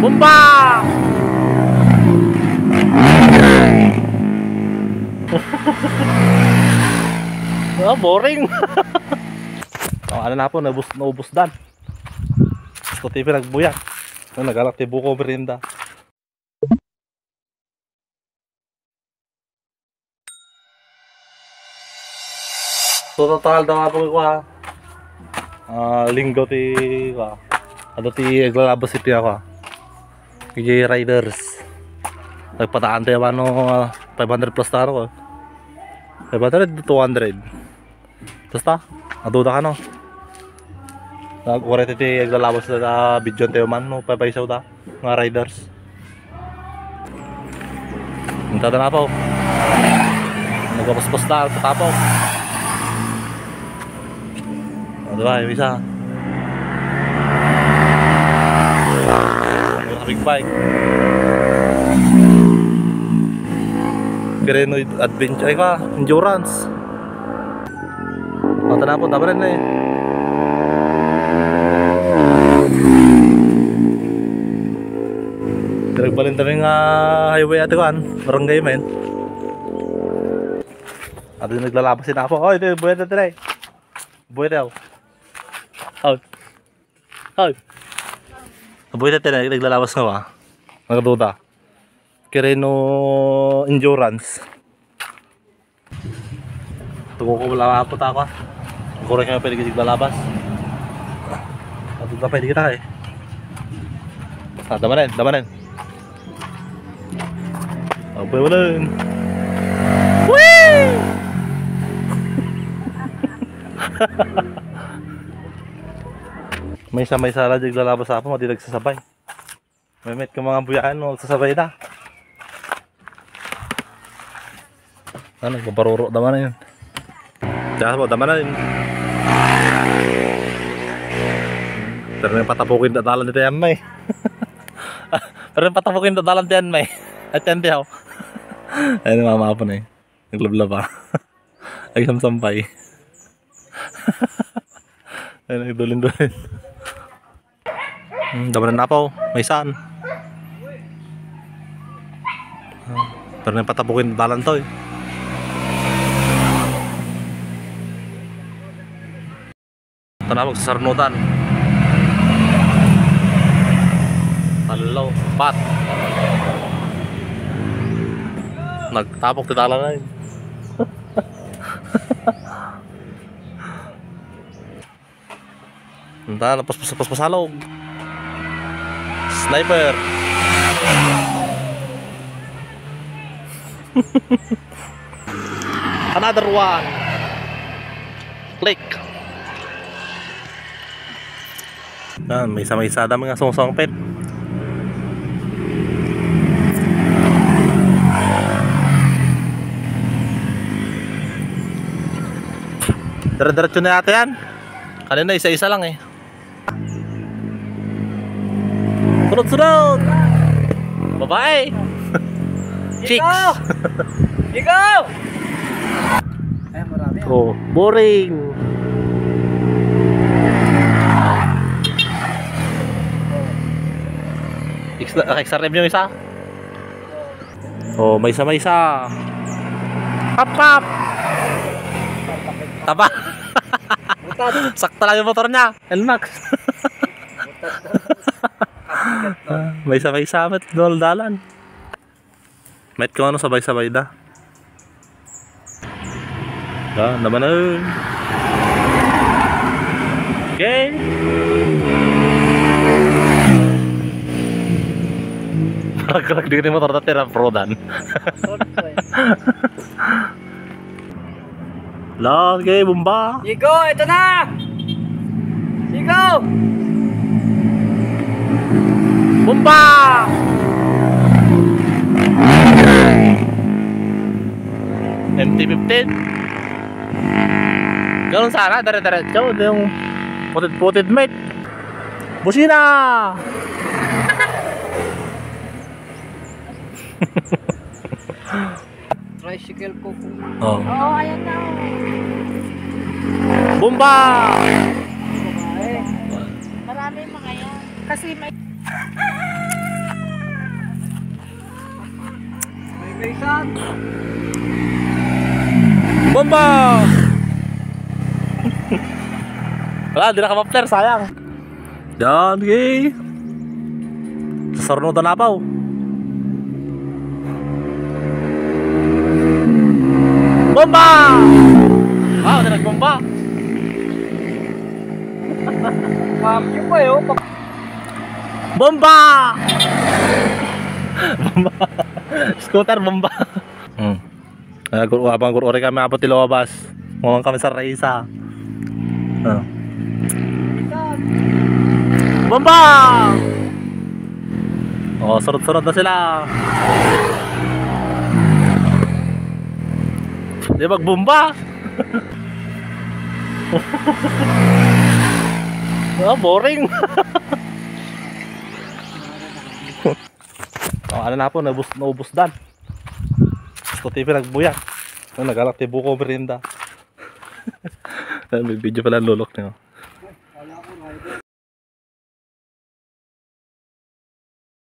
Bomba! Ah, boring. Ano na po, naubos dan. Gusto TV nagbuyak. Naghalap ti buko merinda. So total daw po ko ha. Linggo ti ko. Ano ti naglalabas iti ako. PJ Riders. Nagpataan tayo ano 500 plus taro ko. 500 to 200. Basta, naduda ka no. Nag-uret iti naglalabas na video tayo man no, papaisaw ta mga riders. Hintada na po. Nagpapaspos na tapo. Diba, yung isa. Big bike. Grenoid adventure ay ka, endurance. Mata na po, tama rin na eh. Diragbalin tayo ng highway ate kan, barangay men. At yung naglalabasin ako, oh ito yung buhay na ito eh. Buhay na ako. Out. Out. Buhay na ito eh, naglalabas nga ba? Nagaduda. Kireno endurance. Tugo ko wala po ako. Kurang kami pwede naglalabas. At na pwede kita eh. Damanin, damanin. Abay wala yun. Whee! May sala naglalabas ako, mati nagsasabay. May met ka mga buyaan, magsasabay na. Nagpaparuro, dama na yun. Diyan po, dama na yun. Pero yung patapukin dadalan nito yan may. Pero yung patapukin dadalan nito yan may. At yan diyaw. Ayun, mamapa na eh. Naglabla pa. Ay samsampay. Ayun, nagdulin-dulin. Dama na po, may saan. Pero yung patapukin dadalan to eh. Ito na magsasarnutan. Hello, pat. Nagtapok ti dala na yun. Nanta, napaspasalog. Sniper. Another one. Click. May isa-isa dami nga song-songpit. Diretso na yata yan. Kanina isa-isa lang eh. Sunod-sunod. Bye-bye. Chicks. Ikaw! Ay, marami. Oh, boring. XRM yung isa. Oh, may isa. Hap. Taba. Sakta lang yung motor niya. NMAX. May isa met dalan. Met ko ano sabay-sabay da. Naman na. Okay. Kalag di motor natin ang prodan. Lagi bomba. Igo, ito na. Igo. Bomba. MT-15. Ganun sana, dire-diretso yung puted mate. Busina. Tricycle ko. Oh. Oo, ayan na. Bomba! Marami mga yan. Kasi may... Saan? Bomba! Wala, di nakapapler, sayang. Yan, okay. Sa Sornotan na pa, oh. Bomba! Wow, di nagbomba. Cambio pa yun. Bomba! Bomba. Scooter, bomba. Abang kurore kami abot ti lobas. Ngomong kami sa Raisa. Bomba! Oh, surut-surut na sila. Di magbomba. Oh, boring. Oh, ano na po, naubos dan. Gusto TV nagbuyak. Nagalak ti buko merinda. May video pala lulok niyo.